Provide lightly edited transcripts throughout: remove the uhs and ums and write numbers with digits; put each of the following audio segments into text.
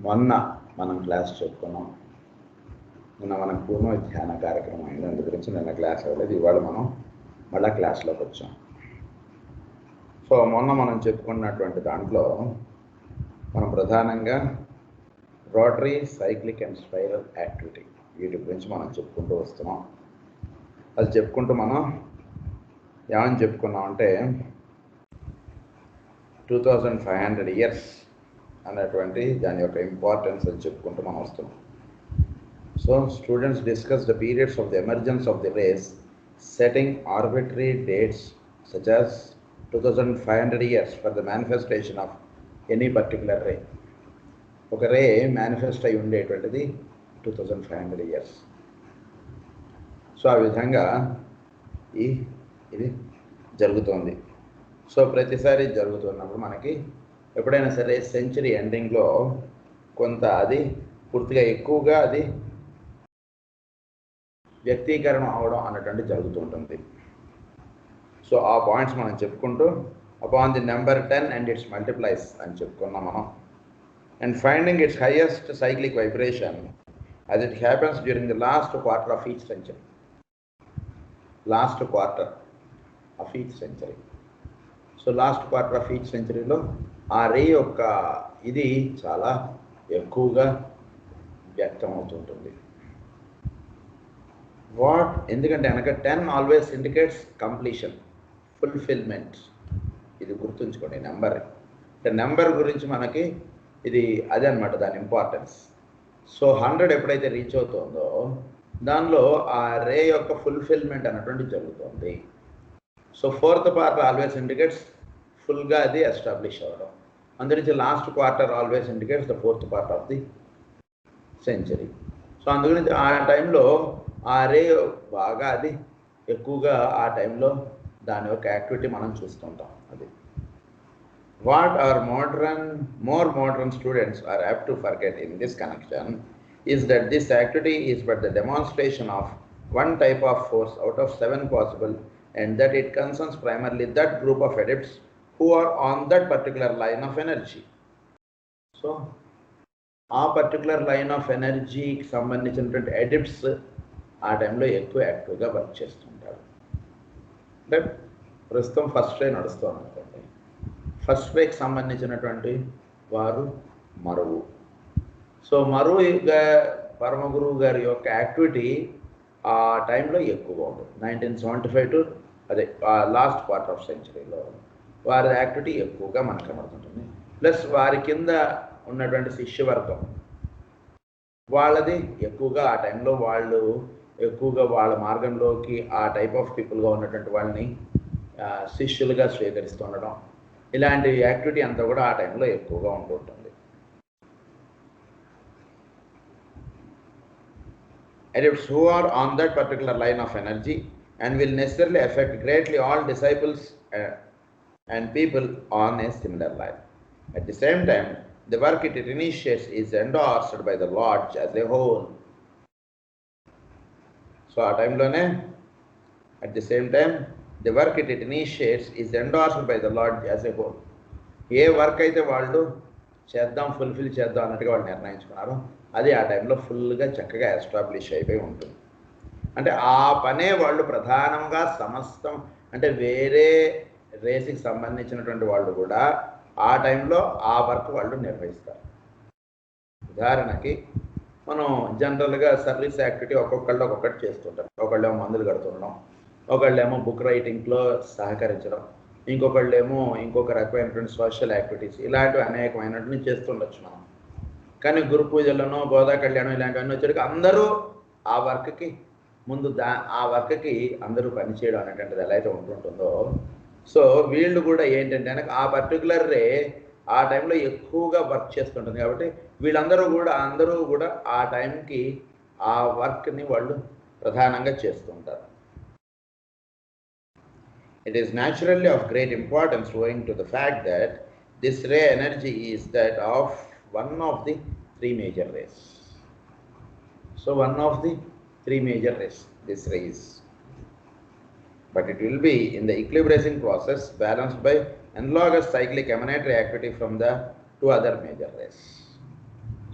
మొన్న మనం క్లాస్ చెప్పుకున్నాం. నిన్న మనం పూర్ణ ధ్యాన కార్యక్రమం అయింది, అందు గురించి నిన్న క్లాస్ అవ్వలేదు. ఇవాళ మనం మళ్ళీ క్లాస్లోకి వచ్చాం. సో మొన్న మనం చెప్పుకున్నటువంటి దాంట్లో మనం ప్రధానంగా rotary, cyclic and spiral activity వీటి గురించి మనం చెప్పుకుంటూ వస్తున్నాం. అది చెప్పుకుంటూ మనం ఏమని చెప్పుకున్నాం అంటే 2500 years అనేటువంటి దాని యొక్క ఇంపార్టెన్స్ అని చెప్పుకుంటూ మనం వస్తున్నాం. So students discuss the periods of the emergence of the race, setting arbitrary dates such as 2500 years for the manifestation of any particular ray. ఒక రే మేనిఫెస్ట్ అయి ఉండేటువంటిది 2500 years. సో ఆ విధంగా ఇది జరుగుతోంది. సో ప్రతిసారి జరుగుతున్నప్పుడు మనకి ఎప్పుడైనా సరే సెంచరీ ఎండింగ్లో కొంత అది పూర్తిగా ఎక్కువగా అది వ్యక్తీకరణ అవడం అన్నటువంటి జరుగుతుంటుంది. సో ఆ పాయింట్స్ మనం చెప్పుకుంటూ upon the number 10 and it's multiplies అని చెప్పుకున్నాం మనం. And finding it's highest cyclic vibration as it happens during the last quarter of each century. Last quarter of each century. So last quarter of each సెంచరీలో ఆ ray యొక్క ఇది చాలా ఎక్కువగా వ్యక్తం అవుతుంటుంది. ఎందుకంటే అనక 10 ఆల్వేస్ ఇండికేట్స్ కంప్లీషన్, ఫుల్ఫిల్మెంట్. ఇది గుర్తుంచుకోండి. నెంబర్ అంటే నెంబర్ గురించి మనకి ఇది అదే అనమాట దాని ఇంపార్టెన్స్. సో 100 ఎప్పుడైతే రీచ్ అవుతుందో దానిలో ఆ రే యొక్క ఫుల్ఫిల్మెంట్ అన్నటువంటి జరుగుతుంది. So 4th part always indicates ఫుల్గా అది ఎస్టాబ్లిష్ అవ్వడం. అందుగురించి last quarter always indicates the 4th part of the century. So అందుగురించి ఆ టైంలో ఆ రే బాగా అది ఎక్కువగా ఆ టైంలో దాని యొక్క యాక్టివిటీ మనం చూస్తుంటాం. అది what are more modern students are apt to forget in this connection is that this activity is but the demonstration of one type of force out of 7 possible, and that it concerns primarily that group of adepts who are on that particular line of energy. So ఆ particular line of ఎనర్జీకి సంబంధించినటువంటి అడిప్ట్స్ ఆ టైంలో ఎక్కువ యాక్టివ్గా work చేస్తుంటారు. అంటే ప్రస్తుతం ఫస్ట్ రే నడుస్తుంది అనుకోండి. ఫస్ట్ రేకి సంబంధించినటువంటి వారు మరువు. సో మరువు పరమ గురువు గారి యొక్క యాక్టివిటీ ఆ టైంలో ఎక్కువగా ఉంటుంది. 1975 టు అదే లాస్ట్ క్వార్టర్ ఆఫ్ సెంచరీలో వారి యాక్టివిటీ ఎక్కువగా మనకు కనబడుతుంటుంది. ప్లస్ వారి కింద ఉన్నటువంటి శిష్యవర్గం వాళ్ళది ఎక్కువగా ఆ టైంలో వాళ్ళు ఎక్కువగా వాళ్ళ మార్గంలోకి ఆ టైప్ ఆఫ్ పీపుల్గా ఉన్నటువంటి వాళ్ళని శిష్యులుగా స్వీకరిస్తుండడం, ఇలాంటి యాక్టివిటీ అంతా కూడా ఆ టైంలో ఎక్కువగా ఉంటుంటుంది. Adepts who are on that particular line of energy and will necessarily affect greatly all disciples and people on a similar line. At the same time, the work it initiates is endorsed by the Lodge as a whole. So ఆ టైంలోనే at the same time the work it initiates is endorsed by the Lodge as a whole. A work అయితే వాళ్ళు చేద్దాం, fulfil చేద్దాం అన్నట్టుగా వాళ్ళు నిర్ణయించుకున్నారో అది ఆ టైంలో ఫుల్గా చక్కగా ఎస్టాబ్లిష్ అయిపోయి ఉంటుంది. అంటే ఆ పనే వాళ్ళు ప్రధానంగా సమస్తం అంటే వేరే రేస్కి సంబంధించినటువంటి వాళ్ళు కూడా ఆ టైంలో ఆ వర్క్ వాళ్ళు నిర్వహిస్తారు. ఉదాహరణకి మనం జనరల్గా సర్వీస్ యాక్టివిటీ ఒక్కొక్కళ్ళు ఒక్కొక్కటి చేస్తుంటారు. ఒకళ్ళేమో మందులు కడుతుండడం, ఒకళ్ళేమో బుక్ రైటింగ్లో సహకరించడం, ఇంకొకళ్ళేమో ఇంకొక రకమైనటువంటి సోషల్ యాక్టివిటీస్, ఇలాంటివి అనేకమైనటువంటి చేస్తుండొచ్చు మనం. కానీ గురు పూజలను, గోదా కళ్యాణం ఇలాంటివన్నీ వచ్చేటికి అందరూ ఆ వర్క్కి ముందు ఆ వర్క్కి అందరూ పనిచేయడం అనేటువంటిది ఎలా అయితే ఉంటుంటుందో, సో వీళ్ళు కూడా ఏంటంటే ఆ పర్టికులర్ రే ఆ టైంలో ఎక్కువగా వర్క్ చేస్తుంటుంది. కాబట్టి వీళ్ళందరూ కూడా ఆ టైంకి ఆ వర్క్ని వాళ్ళు ప్రధానంగా చేస్తుంటారు. It is naturally of great importance owing to the fact that this ray energy is that of one of the 3 major rays. So one of the 3 major rays, this ray is. But it will be in the equilibration process balanced by analogous cyclic emanatory activity from the 2 other major rays.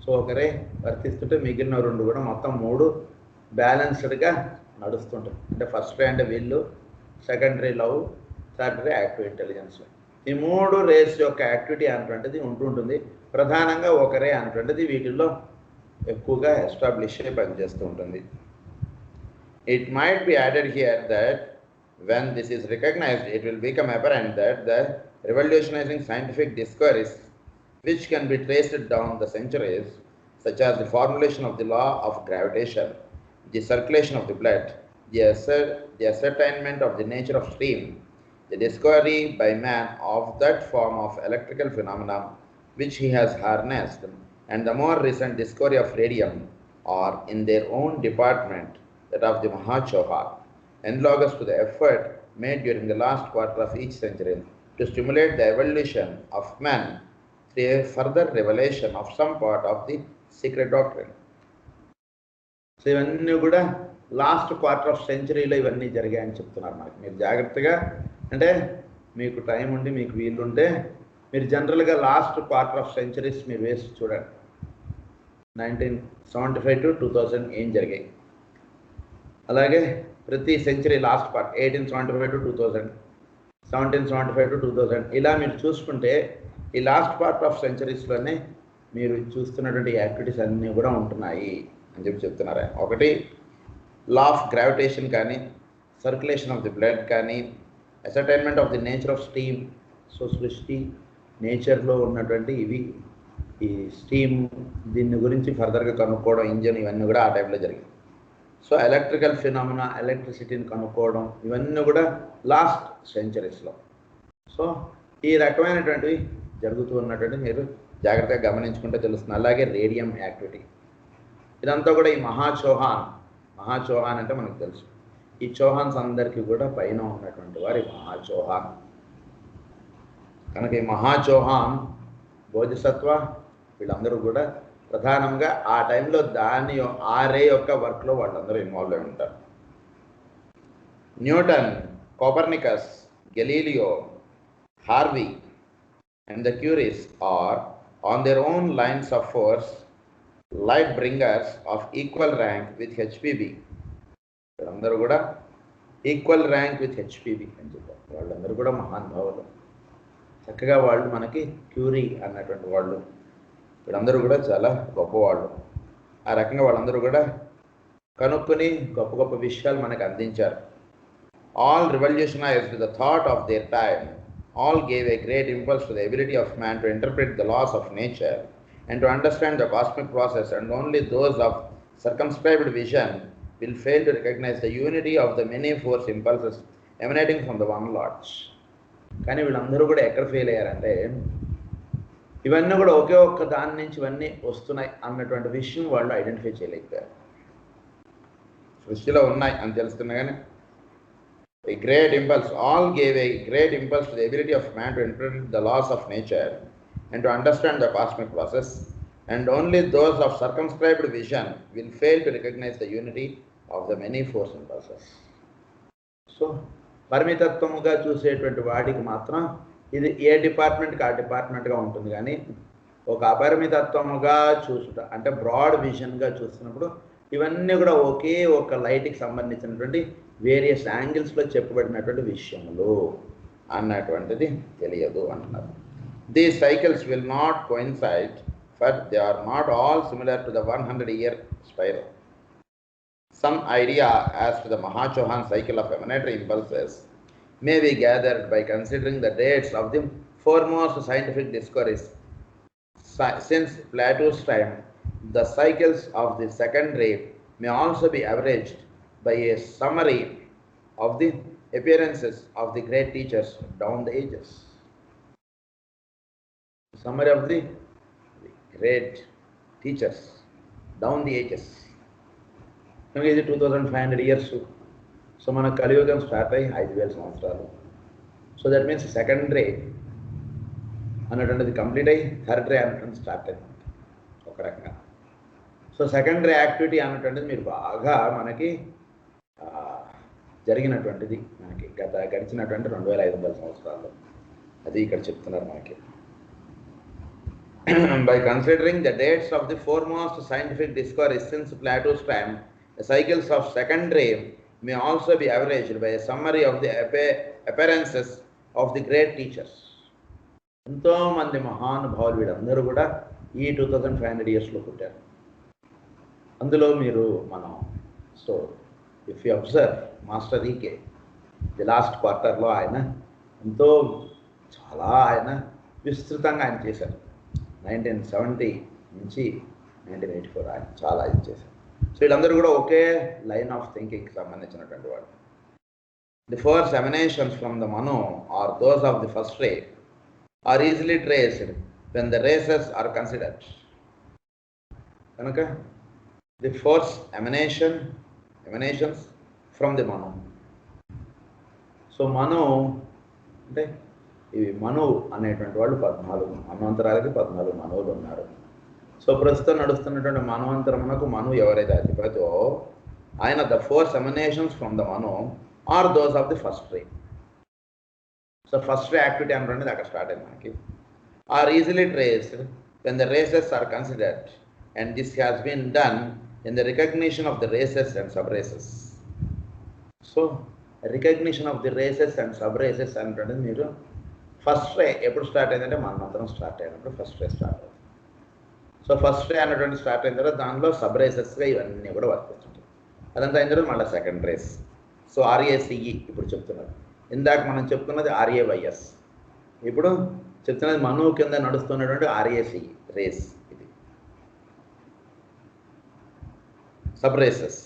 So so ఒకరే వర్తిస్తుంటే మిగిలిన 2 కూడా మొత్తం 3 బ్యాలెన్స్డ్గా నడుస్తుంటాయి. అంటే first రే అంటే వీళ్ళు, secondary love, third రే active intelligence. ఈ 3 race యొక్క యాక్టివిటీ అనేటువంటిది ఉంటుంటుంది. ప్రధానంగా ఒకరే అనేటువంటిది వీటిల్లో ఎక్కువగా ఎస్టాబ్లిష్ అయి పనిచేస్తూ ఉంటుంది. It might be added here that when this is recognized, it will become apparent that the revolutionizing scientific discoveries which can be traced down the centuries, such as the formulation of the law of gravitation, the circulation of the blood, the ascertainment of the nature of steam, the discovery by man of that form of electrical phenomena which he has harnessed, and the more recent discovery of radium, are in their own department that of the Mahachoha, analogous to the effort made during the last quarter of each century to stimulate the evolution of man through a further revelation of some part of the secret doctrine. So ఇవన్నీ కూడా last quarter of సెంచరీలో ఇవన్నీ జరిగాయని చెప్తున్నారు మనకి. మీరు జాగ్రత్తగా, అంటే మీకు టైం ఉండి మీకు వీలుంటే మీరు జనరల్గా లాస్ట్ క్వార్టర్ ఆఫ్ సెంచరీస్ మీరు వేసి చూడండి. 1975 to 2000 ఏం జరిగాయి, అలాగే ప్రతి century last part 1875 to 2000, 1775 to 2000 ఇలా మీరు చూసుకుంటే ఈ లాస్ట్ పార్ట్ ఆఫ్ సెంచరీస్లోనే మీరు చూస్తున్నటువంటి యాక్టివిటీస్ అన్నీ కూడా ఉంటున్నాయి అని చెప్తున్నారు. ఒకటి లా ఆఫ్ గ్రావిటేషన్ కానీ, సర్క్యులేషన్ ఆఫ్ ది బ్లడ్ కానీ, ascertainment of the nature of steam. So సృష్టి నేచర్లో ఉన్నటువంటి ఇవి, ఈ స్టీమ్, దీని గురించి ఫర్దర్గా కనుక్కోవడం, ఇంజన్, ఇవన్నీ కూడా ఆ టైంలో జరిగింది. సో ఎలక్ట్రికల్ ఫినామినా, ఎలక్ట్రిసిటీని కనుక్కోవడం, ఇవన్నీ కూడా లాస్ట్ సెంచరీస్లో. సో ఈ రకమైనటువంటివి జరుగుతూ ఉన్నటువంటి మీరు జాగ్రత్తగా గమనించుకుంటే తెలుస్తుంది. అలాగే రేడియం యాక్టివిటీ, ఇదంతా కూడా ఈ మహాచౌహాన్ అంటే మనకు తెలుసు. ఈ చౌహాన్స్ అందరికీ కూడా పైన ఉన్నటువంటి వారి మహాచౌహాన్. కనుక ఈ మహాచౌహాన్, బోధిసత్వ, వీళ్ళందరూ కూడా ప్రధానంగా ఆ టైంలో ఆ రే యొక్క వర్క్లో వాళ్ళందరూ ఇన్వాల్వ్ అయి ఉంటారు. Newton, Copernicus, Galileo, Harvey and the Curies are on their own lines of force light bringers of equal rank with HPV. వీళ్ళందరూ కూడా ఈక్వల్ ర్యాంక్ విత్ HPV అని చెప్పారు. వాళ్ళందరూ కూడా మహానుభావులు. చక్కగా వాళ్ళు మనకి క్యూరీ అన్నటువంటి వాళ్ళు, వీళ్ళందరూ కూడా చాలా గొప్పవాళ్ళు. ఆ రకంగా వాళ్ళందరూ కూడా కనుక్కొని గొప్ప గొప్ప విషయాలు మనకు అందించారు. All revolutionized the thought of their time. All gave a great impulse to the ability of man to interpret the laws of nature and to understand the cosmic process, and only those of circumscribed vision will fail to recognize the unity of the many force impulses emanating from the one Lord. కానీ వీళ్ళందరూ కూడా ఎక్కడ fail అయ్యారంటే, ఇవన్నీ కూడా ఒకే ఒక్క దాని నుంచి ఇవన్నీ వస్తున్నాయి అన్నటువంటి విషయం వాళ్ళు ఐడెంటిఫై చేయలేకపోయారు. సృష్టిలో ఉన్నాయి అని తెలుస్తున్నా కానీ a great impulse, all gave a great impulse to the ability of man to interpret the laws of nature and to understand the cosmic process, and only those of circumscribed vision will fail to recognize the unity of the many force impulses. So పరిమితత్వముగా చూసేటువంటి వాడికి మాత్రం ఇది ఏ డిపార్ట్మెంట్కి ఆ డిపార్ట్మెంట్గా ఉంటుంది. కానీ ఒక అపరిమితత్వముగా చూసుట అంటే బ్రాడ్ విజన్గా చూస్తున్నప్పుడు ఇవన్నీ కూడా ఒకే ఒక లైట్కి సంబంధించినటువంటి వేరియస్ యాంగిల్స్లో చెప్పబడినటువంటి విషయములు అన్నటువంటిది తెలియదు అంటున్నారు. These cycles will not coincide, for they are not all similar to the 100-year spiral. Some idea as to the Mahachauhan cycle of emanatory impulses may be gathered by considering the dates of the foremost scientific discoveries. Since Plato's time, the cycles of the second ray may also be averaged by a summary of the appearances of the great teachers down the ages. Summary of the great teachers down the ages. ఇది 2500 years. So మన కలియుగం start అయ్యి 5000 సంవత్సరాలు. So that means second రే అన్నటువంటిది complete అయ్యి third రే అన్నటువంటి start అయింది ఒక రకంగా. సో సెకండ్ రే యాక్టివిటీ అన్నటువంటిది మీరు బాగా మనకి జరిగినటువంటిది మనకి గడిచినటువంటి 2500 సంవత్సరాల్లో. అది ఇక్కడ చెప్తున్నారు మనకి. by considering the dates of the foremost scientific discoveries since Plato's time, the cycles of secondary may also be averaged by a summary of the appearances of the great teachers. ఎంతోమంది మహానుభావులు వీళ్ళందరూ కూడా ఈ 2500 ఇయర్స్లో పుట్టారు. అందులో మీరు మనం so if you observe master EK the last క్వార్టర్లో ఆయన ఎంతో చాలా ఆయన విస్తృతంగా ఆయన చేశారు. 1970 నుంచి 1984 ఆయన చాలా ఇది చేశారు. సో వీళ్ళందరూ కూడా ఒకే లైన్ ఆఫ్ థింకింగ్కి సంబంధించినటువంటి వాళ్ళు. The first emanations from the Manu are those of the first ray are easily traced when the races are considered. కనుక the first emanations from the Manu. So Manu అంటే ఇవి మనువు అనేటువంటి వాళ్ళు 14 మన్వంతరాలకి 14 మనువులు ఉన్నారు. సో ప్రస్తుతం నడుస్తున్నటువంటి మన్వంతరమునకు మనువు ఎవరైతే అధిపతో ఆయన the force emanations from the Manu are those of the first ray. So first ray activity అనేది అక్కడ స్టార్ట్ అయింది మనకి. Are easily traced when the races are considered and this has been done in the recognition of the races and sub races. So recognition of the races and sub races అనేటువంటిది మీరు first ray ఎప్పుడు start అయిందంటే మన్వంతరం start అయినప్పుడు first ray start అవుతుంది. So first రే అనేటువంటి start అయిన తర్వాత దానిలో సబ్ రేసెస్గా ఇవన్నీ కూడా వర్తిస్తుంటాయి. అదంతా అయిన తర్వాత మళ్ళీ సెకండ్ రేస్. సో ఆర్ఏసిఈ ఇప్పుడు చెప్తున్నారు. ఇందాక మనం చెప్తున్నది ఆర్ఏవైఎస్, ఇప్పుడు చెప్తున్నది మనువు కింద నడుస్తున్నటువంటి ఆర్ఏసిఈ రేస్. ఇది sub races.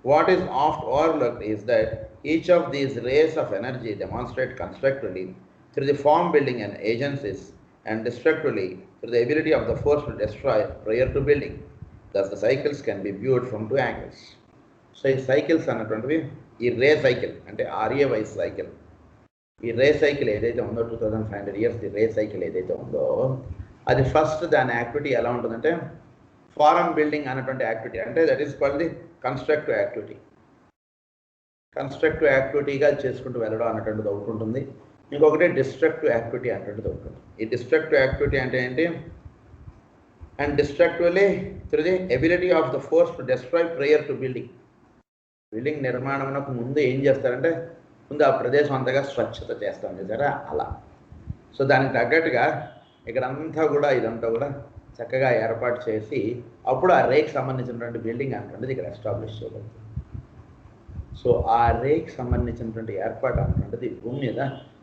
What is oft overlooked is that each of these race of energy demonstrate constructively through the form building and agencies and destructively through the ability of the force to destroy prior to building. Thus the cycles can be viewed from 2 angles. So ఈ cycles అన్నటువంటివి ఈ రే cycle అంటే ఆర్ఏవై cycle, ఈ రే cycle ఏదైతే ఉందో 2500 years the ray cycle ఏదైతే ఉందో అది first దాని యాక్టివిటీ ఎలా ఉంటుందంటే ఫారం బిల్డింగ్ అన్నటువంటి యాక్టివిటీ, అంటే that is called the constructive activity. Constructive యాక్టివిటీగా చేసుకుంటూ వెళ్ళడం అన్నటువంటిది ఒకటి ఉంటుంది. ఇంకొకటి డిస్ట్రక్టివ్ యాక్టివిటీ అనేటువంటిది ఒకటి ఉంటుంది. ఈ డిస్ట్రక్టివ్ యాక్టివిటీ అంటే ఏంటి? And destructively through the ability of the force to destroy prior to building. Building నిర్మాణంకు ముందు ఏం చేస్తారంటే ముందు ఆ ప్రదేశం అంతగా స్వచ్ఛత చేస్తాం చేశారా అలా. సో దానికి తగ్గట్టుగా ఇక్కడంతా కూడా ఇదంతా కూడా చక్కగా ఏర్పాటు చేసి అప్పుడు ఆ రేకి సంబంధించినటువంటి బిల్డింగ్ అనేటువంటిది ఇక్కడ ఎస్టాబ్లిష్ చేయబడుతుంది. సో ఆ రేకి సంబంధించినటువంటి ఏర్పాటు అనేటువంటిది భూమి మీద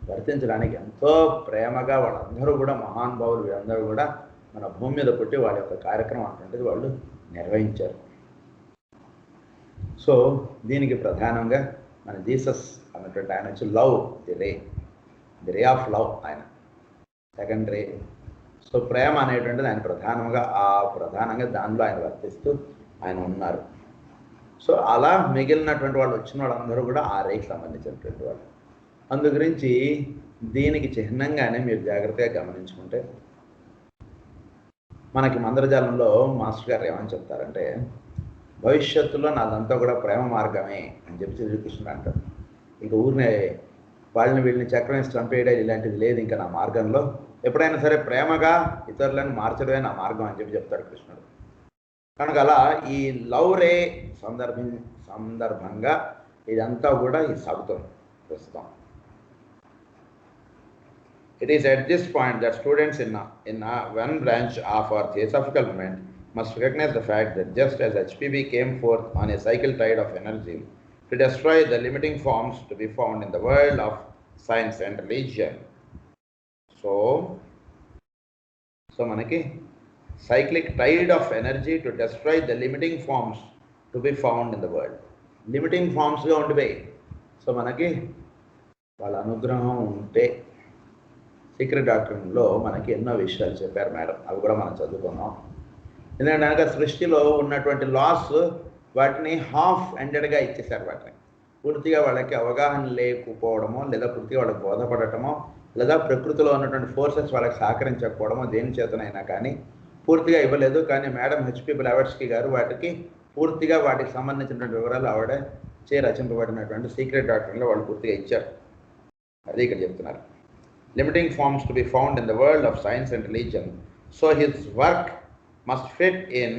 వర్తించడానికి ఎంతో ప్రేమగా వాళ్ళందరూ కూడా మహానుభావులు వీళ్ళందరూ కూడా మన భూమి మీద పుట్టి వాళ్ళ యొక్క కార్యక్రమం అనేటువంటిది వాళ్ళు నిర్వహించారు. సో దీనికి ప్రధానంగా మన జీసస్ అన్నటువంటి ఆయన వచ్చి love the ray of love ఆయన సెకండ్ రే. సో ప్రేమ అనేటువంటిది ఆయన ప్రధానంగా దానిలో ఆయన వర్తిస్తూ ఆయన ఉన్నారు. సో అలా మిగిలినటువంటి వాళ్ళు వచ్చిన వాళ్ళందరూ కూడా ఆ రేకి సంబంధించినటువంటి వాళ్ళు. అందు గురించి దీనికి చిహ్నంగానే మీరు జాగ్రత్తగా గమనించుకుంటే మనకి మంత్రజాలంలో మాస్టర్ గారు ఏమని చెప్తారంటే భవిష్యత్తులో నాదంతా కూడా ప్రేమ మార్గమే అని చెప్పి శ్రీకృష్ణుడు అంటారు. ఇక ఊరినే వాళ్ళని వీళ్ళని చక్రం చంపేయడం ఇలాంటిది లేదు ఇంకా నా మార్గంలో. ఎప్పుడైనా సరే ప్రేమగా ఇతరులను మార్చడమే నా మార్గం అని చెప్పి చెప్తాడు కృష్ణుడు. కనుక అలా ఈ లవ్ రే సందర్భంగా ఇదంతా కూడా ఈ సాగుతుంది ప్రస్తుతం. It is at this point that students in one branch of our theosophical movement must recognize the fact that just as HPV came forth on a cycle tide of energy to destroy the limiting forms to be found in the world of science and religion. So manaki cyclic tide of energy to destroy the limiting forms to be found in the world. Limiting forms ga undipoyi. So manaki వాళ్ళ అనుగ్రహం ఉంటే secret డాక్టరీన్లో మనకి ఎన్నో విషయాలు చెప్పారు madam, అవి కూడా మనం చదువుకున్నాం. ఎందుకంటే సృష్టిలో ఉన్నటువంటి లాస్ వాటిని హాఫ్ ఎండెడ్గా ఇచ్చేశారు. వాటిని పూర్తిగా వాళ్ళకి అవగాహన లేకపోవడమో లేదా పూర్తిగా వాళ్ళకి బోధపడటమో లేదా ప్రకృతిలో ఉన్నటువంటి ఫోర్సెస్ వాళ్ళకి సహకరించకపోవడమో దేని చేతనైనా కానీ పూర్తిగా ఇవ్వలేదు. కానీ మేడం హెచ్పి బ్లావెట్స్కీ గారు వాటికి పూర్తిగా వాటికి సంబంధించినటువంటి వివరాలు ఆవిడ రచింపబడినటువంటి సీక్రెట్ డాక్టరీన్లో వాళ్ళు పూర్తిగా ఇచ్చారు. అది ఇక్కడ చెప్తున్నారు. Limiting forms to be found in the world of science and religion. So his work must fit in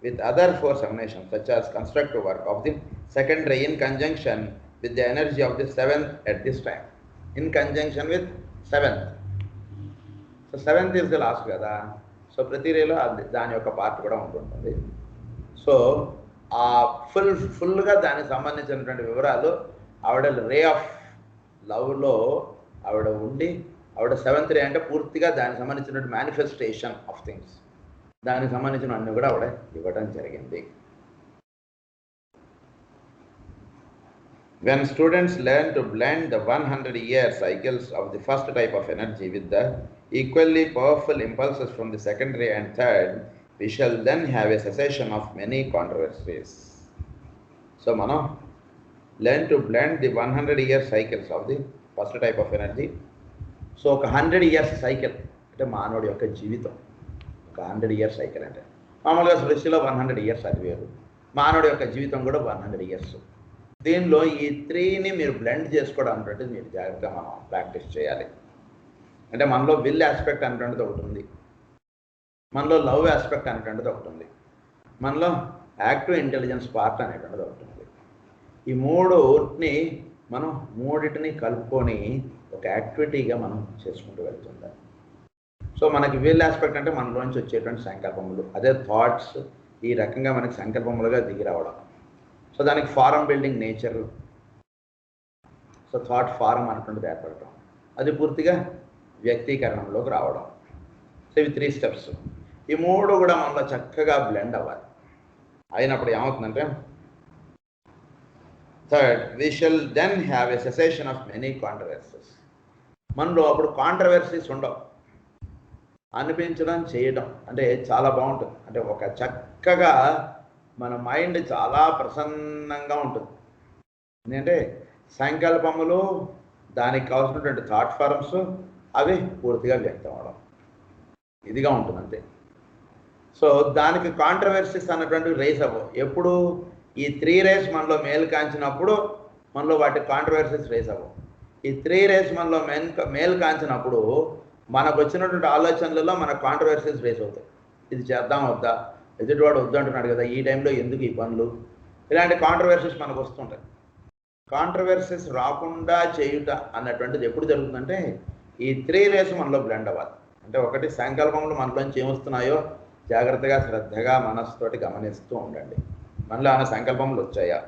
with other force emanations such as constructive work of the secondary in conjunction with the energy of the seventh at this time. In conjunction with seventh. So seventh is the last కదా. So ప్రతి రేలో దాని యొక్క part కూడా ఉంటుంటుంది. So ఆ ఫుల్గా దానికి సంబంధించినటువంటి వివరాలు ఆవిడ రే ఆఫ్ లవ్లో ఆవిడ ఉండి, ఆవిడ సెవెంత్ రే అంటే పూర్తిగా దానికి సంబంధించినటువంటి మేనిఫెస్టేషన్ ఆఫ్ థింగ్స్, దానికి సంబంధించిన అన్ని కూడా ఆవిడ ఇవ్వడం జరిగింది. When students learn to blend the 100-year cycles of the first type of energy with the equally powerful impulses from the secondary and third, we shall then have a cessation of many controversies. So, మనం learn to blend the 100-year cycles of the first type of energy. So ఒక 100 years cycle అంటే మానవుడి యొక్క జీవితం ఒక 100 years cycle అంటే మామూలుగా సృష్టిలో 100 years అది వేరు, మానవుడి యొక్క జీవితం కూడా 100 years. దీనిలో ఈ 3ని మీరు బ్లెండ్ చేసుకోవడం అనేటువంటిది మీరు జాగ్రత్తగా మనం ప్రాక్టీస్ చేయాలి. అంటే మనలో విల్ ఆస్పెక్ట్ అనేటువంటిది ఒకటి ఉంది, మనలో లవ్ ఆస్పెక్ట్ అనేటువంటిది ఒకటి ఉంది, మనలో యాక్టివ్ ఇంటెలిజెన్స్ పార్ట్ అనేటువంటిది ఒకటి ఉంది. ఈ మూడింటిని కలుపుకొని ఒక యాక్టివిటీగా మనం చేసుకుంటూ వెళ్తుంటాం. సో మనకి విల్ ఆస్పెక్ట్ అంటే మనలోంచి వచ్చేటువంటి సంకల్పములు, అదే థాట్స్ ఈ రకంగా మనకి సంకల్పములుగా దిగి రావడం. సో దానికి form building nature, so thought form అనేటువంటిది ఏర్పడటం, అది పూర్తిగా వ్యక్తీకరణలోకి రావడం. సో ఇవి 3 steps. ఈ 3 కూడా మనలో చక్కగా బ్లెండ్ అవ్వాలి. అయినప్పుడు ఏమవుతుందంటే third, we shall then have a cessation of many controversies. మనలో అప్పుడు కాంట్రవర్సీస్ ఉండవు, అనిపించడం చేయడం అంటే చాలా బాగుంటుంది. అంటే ఒక చక్కగా మన మైండ్ చాలా ప్రసన్నంగా ఉంటుంది. ఎందుకంటే సంకల్పములు, దానికి కావాల్సినటువంటి థాట్ ఫారమ్స్ అవి పూర్తిగా వ్యక్తం అవడం ఇదిగా ఉంటుంది అంతే. సో దానికి కాంట్రవర్సీస్ అన్నటువంటి రేస్ అవ్వవు. ఎప్పుడు ఈ 3 rays మనలో మేలు కాంచినప్పుడు మనలో వాటి కాంట్రవర్సీస్ రేస్ అవ్వవు. ఈ 3 rays మనలో మేలు కాంచినప్పుడు మనకు వచ్చినటువంటి ఆలోచనలలో మన కాంట్రవర్సీస్ రేస్ అవుతాయి. ఇది చేద్దాం వద్దా, ఎదుటివాడు వద్దంటున్నాడు కదా, ఈ టైంలో ఎందుకు ఈ పనులు, ఇలాంటి కాంట్రవర్సీస్ మనకు వస్తుంటాయి. కాంట్రవర్సీస్ రాకుండా చేయుట అన్నటువంటిది ఎప్పుడు జరుగుతుందంటే ఈ 3 rays మనలో బ్లెండ్ అవ్వాలి. అంటే ఒకటి, సంకల్పములు మనలోంచి ఏమొస్తున్నాయో జాగ్రత్తగా శ్రద్ధగా మనస్సుతోటి గమనిస్తూ ఉండండి. మనలో అన్న సంకల్పములు వచ్చాయా,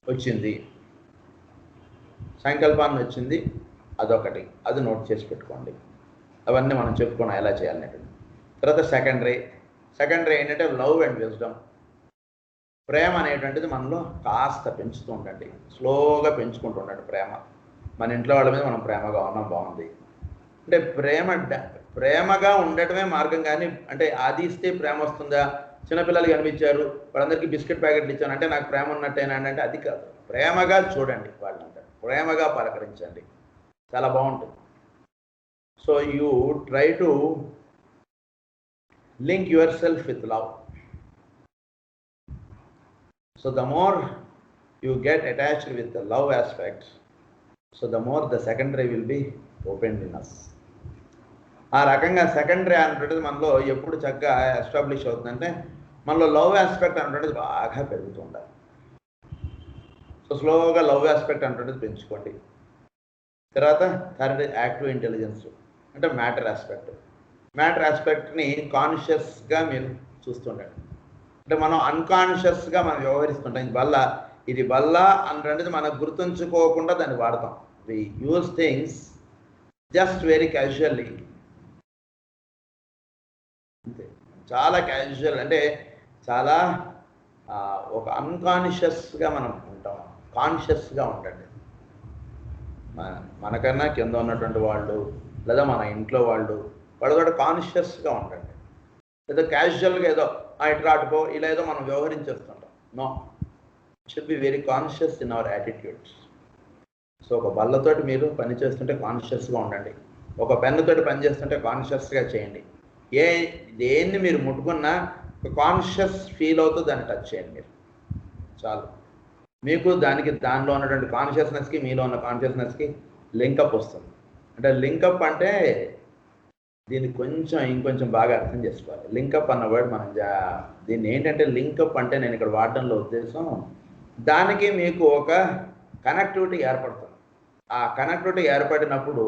వచ్చింది, సంకల్పాన్ని వచ్చింది, అదొకటి, అది నోట్ చేసి పెట్టుకోండి. అవన్నీ మనం చెప్పుకున్నాం ఎలా చేయాలనేటువంటి. తర్వాత సెకండరీ ఏంటంటే లవ్ అండ్ విజ్డమ్. ప్రేమ అనేటువంటిది మనలో కాస్త పెంచుతూ ఉండండి, స్లోగా పెంచుకుంటూ ఉండండి ప్రేమ. మన ఇంట్లో వాళ్ళ మీద మనం ప్రేమగా ఉన్నాం, బాగుంది అంటే ప్రేమగా ఉండటమే మార్గం. కానీ అంటే అది ఇస్తే ప్రేమ వస్తుందా, చిన్నపిల్లలు కనిపించారు వాళ్ళందరికీ బిస్కెట్ ప్యాకెట్లు ఇచ్చాను అంటే నాకు ప్రేమ ఉన్నట్టేనా అంటే అది కాదు. ప్రేమగా చూడండి వాళ్ళంతా, ప్రేమగా పలకరించండి, చాలా బాగుంటుంది. So you try to link your self with love. So the more you get attached with the love aspect, so the more the secondary will be opened in us. ఆ రకంగా సెకండరీ అనేటువంటిది మనలో ఎప్పుడు చక్కగా ఎస్టాబ్లిష్ అవుతుందంటే మనలో love aspect అనేటువంటిది బాగా పెరుగుతూ ఉండాలి. సో స్లోగా లవ్ ఆస్పెక్ట్ అనేటువంటిది పెంచుకోండి. తర్వాత థర్డ్, యాక్టివ్ ఇంటెలిజెన్స్ అంటే మ్యాటర్ ఆస్పెక్ట్ని కాన్షియస్గా మీరు చూస్తుండండి. అంటే మనం అన్కాన్షియస్గా మనం వ్యవహరిస్తుంటాం. ఇది వల్ల అనేటువంటిది మనకు గుర్తుంచుకోకుండా దాన్ని వాడతాం. We use things just very casually, అంతే, చాలా క్యాజువల్, అంటే చాలా ఒక అన్కాన్షియస్గా మనం ఉంటాం. కాన్షియస్గా ఉండండి. మనకన్నా కింద ఉన్నటువంటి వాళ్ళు లేదా మన ఇంట్లో వాళ్ళతో కాన్షియస్గా ఉండండి. ఏదో క్యాజువల్గా ఏదో ఇట్లా అటుకో ఇలా ఏదో మనం వ్యవహరించేస్తుంటాం. No, should be very conscious in our attitudes. So ఒక బల్లతోటి మీరు పని చేస్తుంటే కాన్షియస్గా ఉండండి, ఒక పెన్నుతోటి పని చేస్తుంటే కాన్షియస్గా చేయండి. దేన్ని మీరు ముట్టుకున్నా కాన్షియస్ ఫీల్ అవుతూ దాన్ని టచ్ చేయండి మీరు, చాలు. మీకు దానిలో ఉన్నటువంటి కాన్షియస్నెస్కి మీలో ఉన్న కాన్షియస్నెస్కి లింకప్ వస్తుంది. అంటే లింకప్ అంటే దీన్ని ఇంకొంచెం బాగా అర్థం చేసుకోవాలి. లింకప్ అన్న వర్డ్ మనం దీన్ని ఏంటంటే, లింకప్ అంటే నేను ఇక్కడ వాడడంలో ఉద్దేశం, దానికి మీకు ఒక కనెక్టివిటీ ఏర్పడుతుంది. ఆ కనెక్టివిటీ ఏర్పడినప్పుడు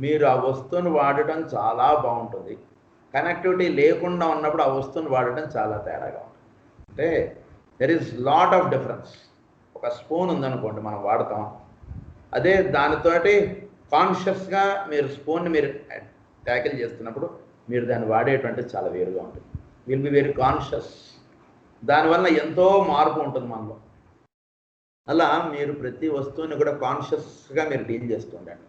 మీరు ఆ వస్తువును వాడటం చాలా బాగుంటుంది. కనెక్టివిటీ లేకుండా ఉన్నప్పుడు ఆ వస్తువును వాడటం చాలా తేడాగా ఉంటుంది. అంటే there is lot of difference. ఒక స్పూన్ ఉందనుకోండి, మనం వాడతాం. అదే దానితోటి కాన్షియస్గా మీరు స్పూన్ని మీరు ట్యాకిల్ చేస్తున్నప్పుడు మీరు దాన్ని వాడేటువంటి చాలా వేరుగా ఉంటుంది. Will be very conscious. దానివల్ల ఎంతో మార్పు ఉంటుంది మనలో. అలా మీరు ప్రతి వస్తువుని కూడా కాన్షియస్గా మీరు డీల్ చేస్తూ ఉండండి.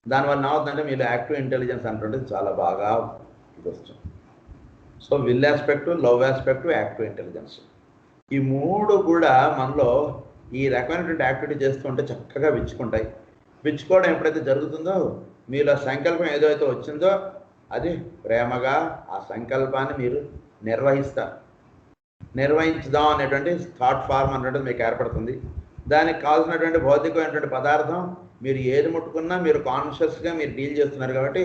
దానివల్ల ఏమవుతుందంటే మీరు యాక్టివ్ ఇంటెలిజెన్స్ అంటుంటే చాలా బాగా ఇది వస్తుంది. So will aspect, love aspect, active intelligence, ఈ మూడు కూడా మనలో ఈ రకమైనటువంటి యాక్టివిటీ చేస్తుంటే చక్కగా విచ్చుకుంటాయి. విచ్చుకోవడం ఎప్పుడైతే జరుగుతుందో, మీలో సంకల్పం ఏదైతే వచ్చిందో అది ప్రేమగా ఆ సంకల్పాన్ని మీరు నిర్వహించుదాం అనేటువంటి థాట్ ఫార్మ్ అనేటువంటిది మీకు ఏర్పడుతుంది. దానికి కావాల్సినటువంటి భౌతికమైనటువంటి పదార్థం మీరు ఏది ముట్టుకున్నా మీరు కాన్షియస్గా మీరు డీల్ చేస్తున్నారు. కాబట్టి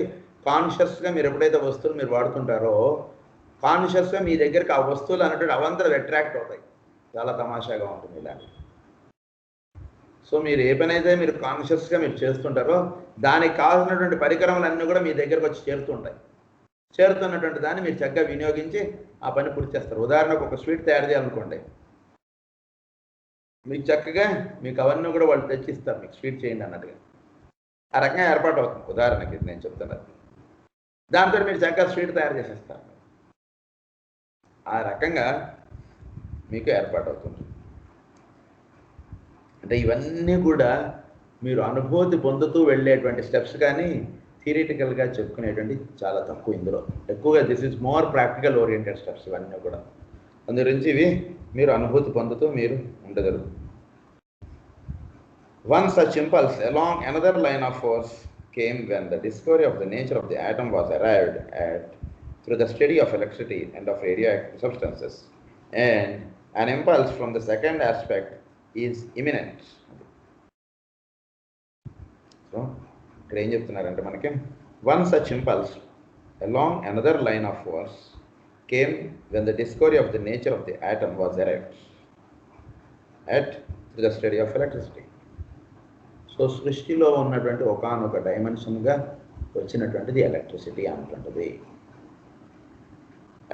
కాన్షియస్గా మీరు ఎప్పుడైతే వస్తువులు మీరు వాడుతుంటారో, కాన్షియస్గా మీ దగ్గరికి ఆ వస్తువులు అనేటువంటి అవంతరం అట్రాక్ట్ అవుతాయి. చాలా తమాషాగా ఉంటుంది ఇలాంటి. సో మీరు ఏ పని అయితే మీరు కాన్షియస్గా మీరు చేస్తుంటారో, దానికి కావాల్సినటువంటి పరికరములన్నీ కూడా మీ దగ్గరకు వచ్చి చేరుతుంటాయి. చేరుతున్నటువంటి దాన్ని మీరు చక్కగా వినియోగించి ఆ పని పూర్తి చేస్తారు. ఉదాహరణకు ఒక స్వీట్ తయారు చేయాలనుకోండి, మీకు చక్కగా మీకు అవన్నీ కూడా వాళ్ళు తెచ్చిస్తారు, మీకు స్వీట్ చేయండి అన్నట్టుగా. ఆ రకంగా ఏర్పాటు అవుతుంది. ఉదాహరణకి నేను చెప్తున్నది, దాంతో మీరు చక్కగా స్వీట్ తయారు చేసేస్తారు. ఆ రకంగా మీకు ఏర్పాటు అవుతుంది. అంటే ఇవన్నీ కూడా మీరు అనుభూతి పొందుతూ వెళ్ళేటువంటి స్టెప్స్, కానీ థియరిటికల్గా చెప్పుకునేటువంటి చాలా తక్కువ. ఇందులో ఎక్కువగా this is more practical oriented steps ఇవన్నీ కూడా. అందు గురించి ఇవి మీరు అనుభూతి పొందుతూ మీరు ఉండగలరు. One such impulse along another line of force came when the discovery of the nature of the atom was arrived at through the study of electricity and of radioactive substances. And an impulse from the second aspect is imminent. So, ఇక్కడ ఏం చెప్తున్నారంటే మనకి, one such impulse along another line of force came when the discovery of the nature of the atom was arrived at through the study of electricity. So సృష్టిలో ఉన్నటువంటి ఒకానొక డైమెన్షన్గా వచ్చినటువంటిది electricity అనేటువంటిది,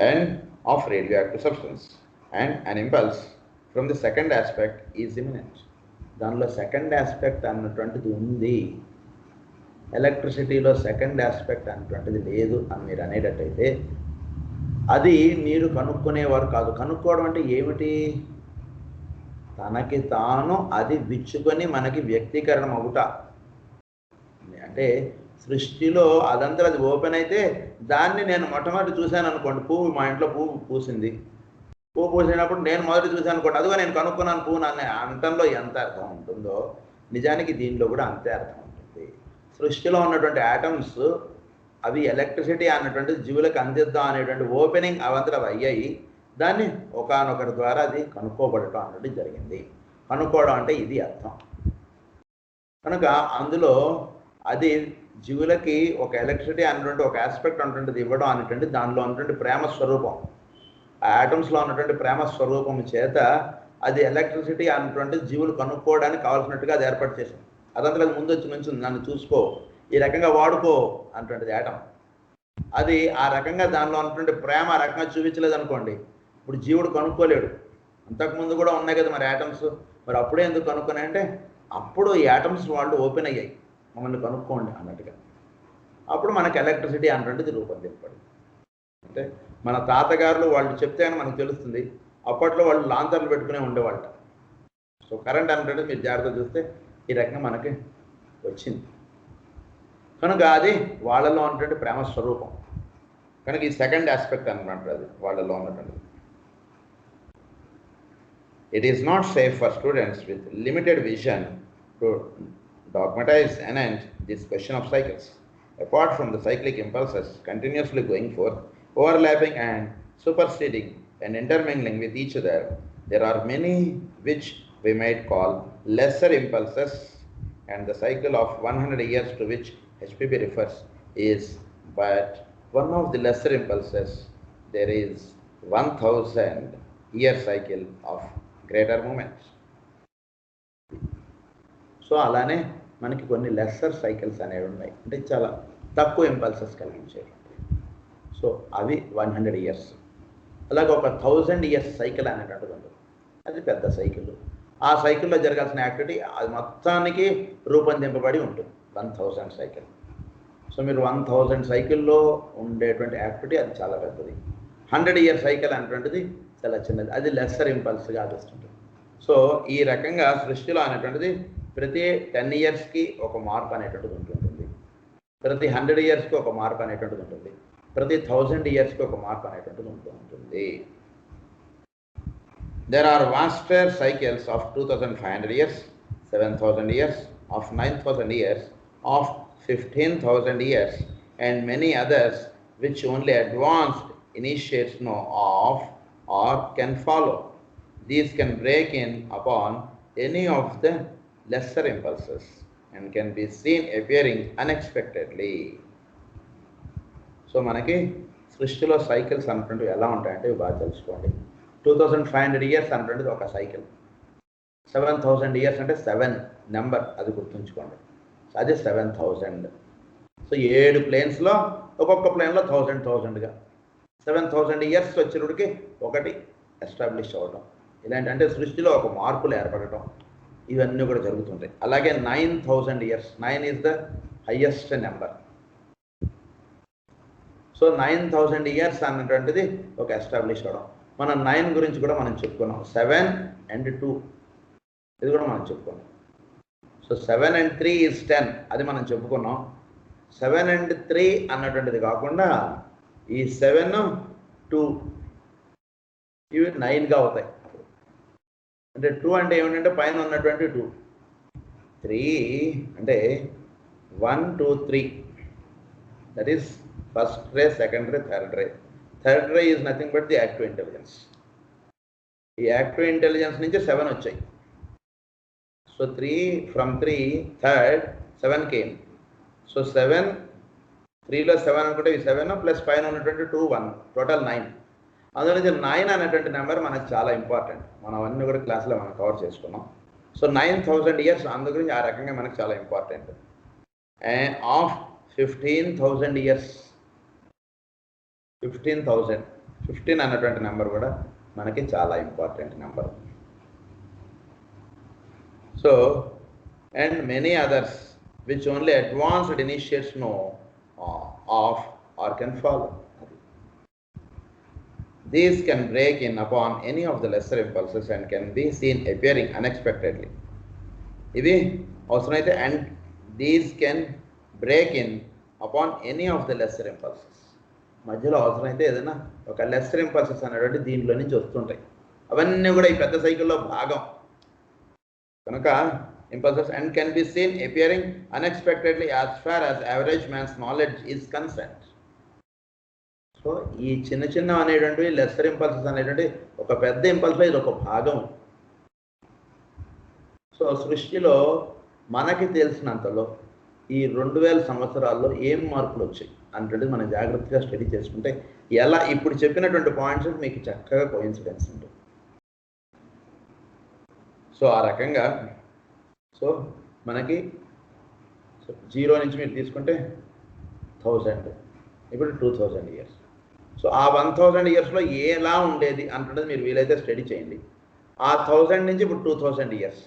and of radioactive substance. And an impulse from the second aspect is imminent. దానిలో second aspect అన్నటువంటిది ఉంది. ఎలక్ట్రిసిటీలో second aspect అన్నటువంటిది లేదు అని మీరు అనేటట్టయితే అది మీరు కనుక్కునేవారు కాదు. కనుక్కోవడం అంటే ఏమిటి? తనకి తాను అది విచ్చుకొని మనకి వ్యక్తీకరణ అవుట. అంటే సృష్టిలో అదంతా అది ఓపెన్ అయితే దాన్ని నేను మొట్టమొదటి చూశాను అనుకోండి, పువ్వు మా ఇంట్లో పువ్వు పూసింది, పువ్వు పూసినప్పుడు నేను మొదటి చూశాను అనుకోండి, అదిగో నేను కనుక్కున్నాను పువ్వు అనే అంతంలో ఎంత అర్థం ఉంటుందో నిజానికి దీనిలో కూడా అంతే అర్థం ఉంటుంది. సృష్టిలో ఉన్నటువంటి ఆటమ్స్ అవి ఎలక్ట్రిసిటీ అన్నటువంటి జీవులకు అందిద్దాం అనేటువంటి ఓపెనింగ్ అవంతరం అయ్యాయి. దాన్ని ఒకానొకరి ద్వారా అది కనుక్కోబడటం అన్నది జరిగింది. కనుక్కోవడం అంటే ఇది అర్థం. కనుక అందులో అది జీవులకి ఒక ఎలక్ట్రిసిటీ అన్నటువంటి ఒక ఆస్పెక్ట్ అన్నటువంటిది ఇవ్వడం అనేటువంటి దానిలో ఉన్నటువంటి ప్రేమ స్వరూపం, ఆ ఆటమ్స్లో ఉన్నటువంటి ప్రేమ స్వరూపం చేత అది ఎలక్ట్రిసిటీ అన్నటువంటి జీవులు కనుక్కోవడానికి కావాల్సినట్టుగా అది ఏర్పాటు చేసింది. అదంతా అది ముందు వచ్చి నుంచి నన్ను చూసుకో, ఈ రకంగా వాడుకో అన్నటువంటిది ఆటం. అది ఆ రకంగా దానిలో ఉన్నటువంటి ప్రేమ ఆ రకంగా చూపించలేదు అనుకోండి, ఇప్పుడు జీవుడు కనుక్కోలేడు. అంతకుముందు కూడా ఉన్నాయి కదా మరి యాటమ్స్, మరి అప్పుడే ఎందుకు కనుక్కున్నాయంటే అప్పుడు ఈ యాటమ్స్ వాళ్ళు ఓపెన్ అయ్యాయి మమ్మల్ని కనుక్కోండి అన్నట్టుగా. అప్పుడు మనకు ఎలక్ట్రిసిటీ అన్నటువంటిది రూపొందింపబడింది. అంటే మన తాతగారులు వాళ్ళు చెప్తే కానీ మనకు తెలుస్తుంది. అప్పట్లో వాళ్ళు లాంతర్లు పెట్టుకునే ఉండేవాళ్ళ. సో కరెంట్ అన్నటువంటిది మీరు జాగ్రత్త చూస్తే ఈ రకంగా మనకి వచ్చింది. కనుక అది వాళ్ళలో ఉన్నటువంటి ప్రేమ స్వరూపం. కనుక ఈ సెకండ్ ఆస్పెక్ట్ అన్నమాట అది వాళ్ళలో ఉన్నటువంటిది. It is not safe for students with limited vision to dogmatize anent this question of cycles. Apart from the cyclic impulses continuously going forth, overlapping and superseding and intermingling with each other, there are many which we might call lesser impulses, and the cycle of 100 years to which HPB refers is but one of the lesser impulses, there is 1000 year cycle of greater movements. So అలానే మనకి కొన్ని lesser cycles అనేవి ఉన్నాయి, అంటే చాలా తక్కువ impulses కలిగించేవి. So అవి 100 years. అలాగే ఒక 1000 ఇయర్స్ సైకిల్ అనేటువంటిది ఉంటుంది, అది పెద్ద సైకిల్. ఆ సైకిల్లో జరగాల్సిన యాక్టివిటీ అది మొత్తానికి రూపొందింపబడి ఉంటుంది 1000 సైకిల్. సో మీరు 1000 సైకిల్లో ఉండేటువంటి యాక్టివిటీ అది చాలా పెద్దది. 100 ఇయర్ సైకిల్ అనేటువంటిది చాలా చిన్నది, అది లెస్సర్ ఇంపల్స్గా ఆదిస్తుంటుంది. సో ఈ రకంగా సృష్టిలో అనేటువంటిది ప్రతి 10 ఇయర్స్కి ఒక మార్పు అనేటువంటిది ఉంటుంటుంది, ప్రతి 100 ఇయర్స్కి ఒక మార్పు అనేటువంటిది ఉంటుంది, ప్రతి 1000 ఇయర్స్కి ఒక మార్పు అనేటువంటిది ఉంటుంది. There are vaster cycles of 2500 years, 7000 years, of 9000 years, of 15,000 years, and many others which only advanced initiates know of or can follow. These can break in upon any of the lesser impulses and can be seen appearing unexpectedly. So మనకి సృష్టిలో cycles అన్నటువంటివి ఎలా ఉంటాయంటే బాగా తెలుసుకోండి. 2500 years అన్నటువంటిది ఒక cycle, 7000 years అంటే 7 number, అది గుర్తుంచుకోండి. అది 7000. సో 7 ప్లేన్స్లో ఒక్కొక్క ప్లేన్లో 1000గా 7000 ఇయర్స్ వచ్చినప్పటికి ఒకటి ఎస్టాబ్లిష్ అవ్వడం, ఇలాంటి అంటే సృష్టిలో ఒక మార్పులు ఏర్పడటం, ఇవన్నీ కూడా జరుగుతుంటాయి. అలాగే 9000 years, 9 is the highest number. So 9000 years అన్నటువంటిది ఒక ఎస్టాబ్లిష్ అవ్వడం. మనం 9 గురించి కూడా మనం చెప్పుకున్నాం, 7 and 2 ఇది కూడా మనం చెప్పుకున్నాం. సో 7 and 3 ఈజ్ 10, అది మనం చెప్పుకున్నాం. 7 and 3 అన్నటువంటిది కాకుండా ఈ 7, 2 ఇవి 9గా అవుతాయి. అంటే 2 అంటే ఏమిటంటే పైన ఉన్నటువంటి 2, 3 అంటే 1, 2, 3, that is first ray, second ray, third ray. Third ray is nothing but the active intelligence. ఈ యాక్టివ్ ఇంటెలిజెన్స్ నుంచి 7 వచ్చాయి. So 3 from 3 third 7 came. So 7, 3లో 7 అనుకుంటే ఈ 7 ప్లస్ పైన ఉన్నటువంటి 2, 1, టోటల్ 9. అందులో నుంచి 9 అనేటువంటి నెంబర్ మనకు చాలా ఇంపార్టెంట్, మనం అవన్నీ కూడా క్లాస్లో మనం కవర్ చేసుకున్నాం. సో 9000 ఇయర్స్ అందు గురించి ఆ రకంగా మనకు చాలా ఇంపార్టెంట్. అండ్ ఆఫ్ 15,000 ఇయర్స్, 15 అన్నటువంటి నెంబర్ కూడా మనకి చాలా important number. So and many others which only advanced initiates know of or can follow. These can break in upon any of the lesser impulses and can be seen appearing unexpectedly. ఇవి అవసరమైతే and these can break in upon any of the lesser impulses. మధ్యలో అవసరమైతే ఏదైనా ఒక lesser impulses అనేటువంటి దీంట్లో నుంచి వస్తుంటాయి, అవన్నీ కూడా ఈ పెద్ద సైకిల్లో భాగం కనుక impulses and can be seen appearing unexpectedly as far as average man's knowledge is concerned. So ఈ చిన్న చిన్న అనేటువంటివి లెస్సర్ ఇంపల్సెస్ అనేటువంటి ఒక పెద్ద ఇంపల్స్లో ఇది ఒక భాగం. సో సృష్టిలో మనకి తెలిసినంతలో ఈ 2000 సంవత్సరాల్లో ఏం మార్పులు వచ్చాయి అనేటువంటిది మనం జాగ్రత్తగా స్టడీ చేసుకుంటే ఎలా ఇప్పుడు చెప్పినటువంటి పాయింట్స్ మీకు చక్కగా కోయిన్సిడెన్స్ ఉంటుంది. సో ఆ రకంగా సో మనకి 0 నుంచి మీరు తీసుకుంటే 1000, ఇప్పుడు 2000 ఇయర్స్. సో ఆ 1000 ఇయర్స్లో ఎలా ఉండేది అంటున్నది మీరు వీలైతే స్టడీ చేయండి. ఆ 1000 నుంచి ఇప్పుడు 2000 ఇయర్స్.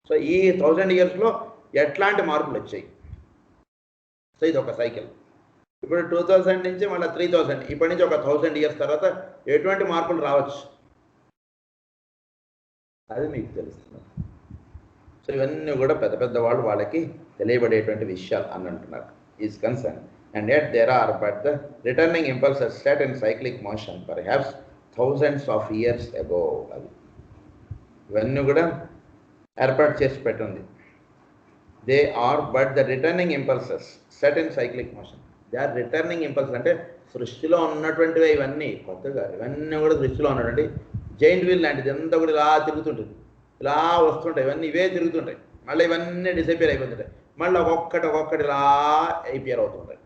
సో ఈ 1000 ఇయర్స్లో ఎట్లాంటి మార్పులు వచ్చాయి. సో ఇది ఒక సైకిల్. ఇప్పుడు 2000 నుంచి మళ్ళీ 3000, ఇప్పటి నుంచి ఒక 1000 ఇయర్స్ తర్వాత ఎటువంటి మార్పులు రావచ్చు అది మీకు తెలుస్తుంది. సో ఇవన్నీ కూడా పెద్ద పెద్ద వాళ్ళు వాళ్ళకి తెలియబడేటువంటి విషయాలు అని అంటున్నారు. Is concern and yet there are but the returning impulses set in cyclic motion perhaps thousands of years ago. అది ఇవన్నీ కూడా ఏర్పాటు చేసి పెట్టింది. They are but the returning impulses set in cyclic motion. They are returning impulses అంటే సృష్టిలో ఉన్నటువంటివి ఇవన్నీ కొత్తగా, ఇవన్నీ కూడా సృష్టిలో ఉన్నటువంటి జైంట్ వీల్ లాంటిది అంతా కూడా ఇలా తిరుగుతుంటుంది, ఇలా వస్తుంటాయి, ఇవన్నీ ఇవే తిరుగుతుంటాయి, మళ్ళీ ఇవన్నీ డిసపియర్ అయిపోతుంటాయి, మళ్ళీ ఒక్కొక్కటి ఇలా అయిపియర్ అవుతుంటాయి.